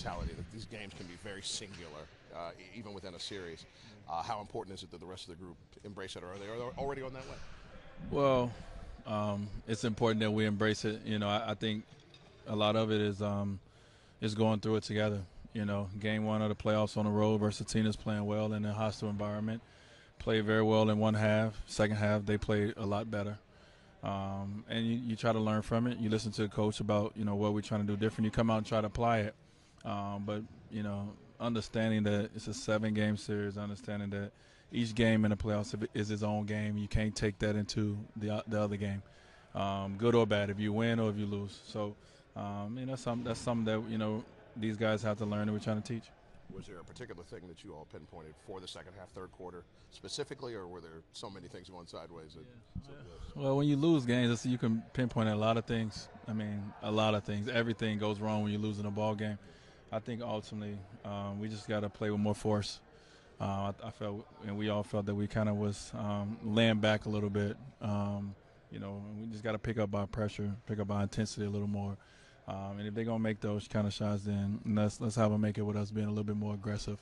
mentality that these games can be very singular, even within a series. How important is it that the rest of the group embrace it, or are they already on that way? Well, it's important that we embrace it. I think a lot of it is going through it together. Game one of the playoffs on the road versus a team that's playing well in a hostile environment. Played very well in one half. Second half, they played a lot better. And you try to learn from it. You listen to the coach about what we're trying to do different. You come out and try to apply it. But understanding that it's a 7-game series, understanding that each game in the playoffs is its own game. You can't take that into the other game, good or bad, if you win or if you lose. So, that's something that these guys have to learn, and we're trying to teach. Was there a particular thing that you all pinpointed for the second half, third quarter specifically, or were there so many things going sideways? Well, when you lose games, you can pinpoint a lot of things. I mean, a lot of things. Everything goes wrong when you lose in a ball game. I think ultimately we just got to play with more force. I felt, and we all felt that we kind of was laying back a little bit. And we just got to pick up our pressure, pick up our intensity a little more. And if they're gonna make those kind of shots, then let's have them make it with us being a little bit more aggressive,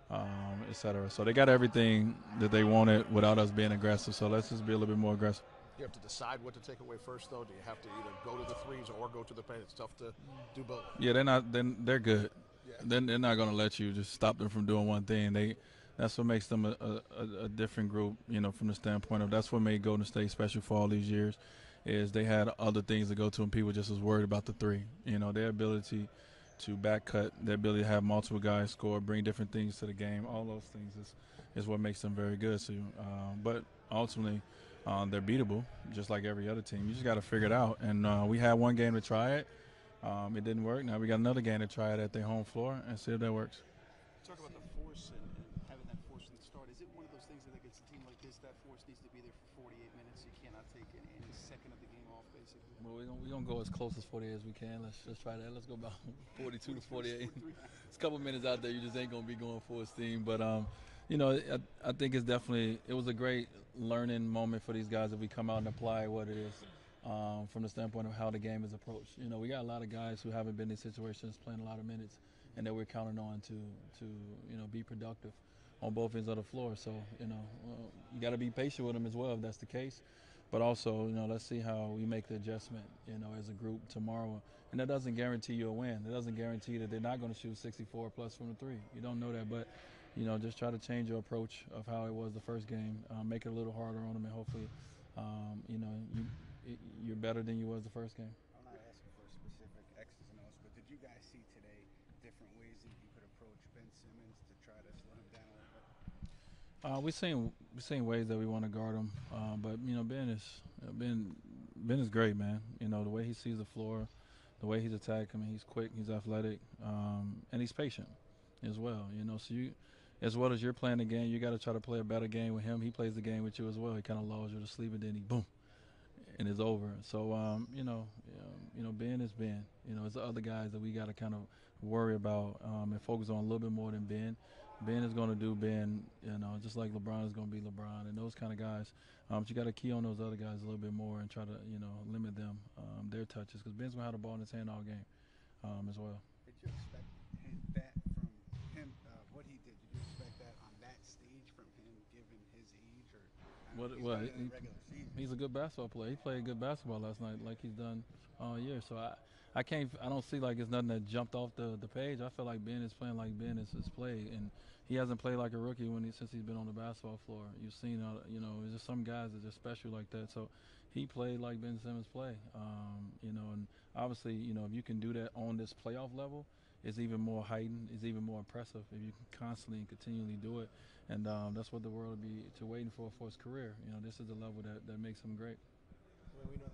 et cetera. So they got everything that they wanted without us being aggressive. So let's just be a little bit more aggressive. You have to decide what to take away first, though. Do you have to either go to the threes or go to the paint? It's tough to do both. Yeah, they're not. They're good. Yeah. Then they're not going to let you just stop them from doing one thing. That's what makes them a different group. From the standpoint of that's what made Golden State special for all these years, is they had other things to go to, and people just was worried about the three. Their ability to back cut, their ability to have multiple guys score, bring different things to the game. All those things is what makes them very good. So, but ultimately, they're beatable, just like every other team. You just got to figure it out. And we had one game to try it. It didn't work. Now we got another game to try it at their home floor and see if that works. Talk about the force and having that force from the start. Is it one of those things that against a team like this, that force needs to be there for 48 minutes? You cannot take any second of the game off, basically. Well, we're gonna go as close as 48 as we can. Let's try that. Let's go about 42 to 48. It's a couple minutes out there. You just ain't gonna be going full steam. But I think it was a great learning moment for these guys if we come out and apply what it is. From the standpoint of how the game is approached. We got a lot of guys who haven't been in situations playing a lot of minutes, and that we're counting on to be productive on both ends of the floor. So you got to be patient with them as well if that's the case. But also, let's see how we make the adjustment, as a group tomorrow. And that doesn't guarantee you a win. It doesn't guarantee that they're not going to shoot 64 plus from the three. You don't know that, but just try to change your approach of how it was the first game. Make it a little harder on them, and hopefully, you're better than you was the first game. I'm not asking for specific X's and O's, but did you guys see today different ways that you could approach Ben Simmons to try to slow him down a little We seen ways that we want to guard him, but Ben is great, man. The way he sees the floor, the way he's attacking. I mean, he's quick, he's athletic, and he's patient as well. So as well as you're playing the game, you got to try to play a better game with him. He plays the game with you as well. He kind of lulls you to sleep, and then he boom, and it's over. So Ben is Ben. It's the other guys that we got to kind of worry about and focus on a little bit more than Ben. Ben is going to do Ben, just like LeBron is going to be LeBron, and those kind of guys. But you got to key on those other guys a little bit more and try to limit them their touches, because Ben's going to have the ball in his hand all game as well. bit? Did you expect that from him, what he did? Did you expect that on that stage from him, given his age? Or he's regular season. He's a good basketball player. He played good basketball last night, like he's done all year. So I don't see like it's nothing that jumped off the page. I feel like Ben is playing like Ben is played, and he hasn't played like a rookie since he's been on the basketball floor. You've seen, there's just some guys that are just special like that. So he played like Ben Simmons played, and obviously, if you can do that on this playoff level, it's even more heightened, it's even more impressive if you can constantly and continually do it. And that's what the world will be waiting for his career. This is the level that makes him great. Well, we know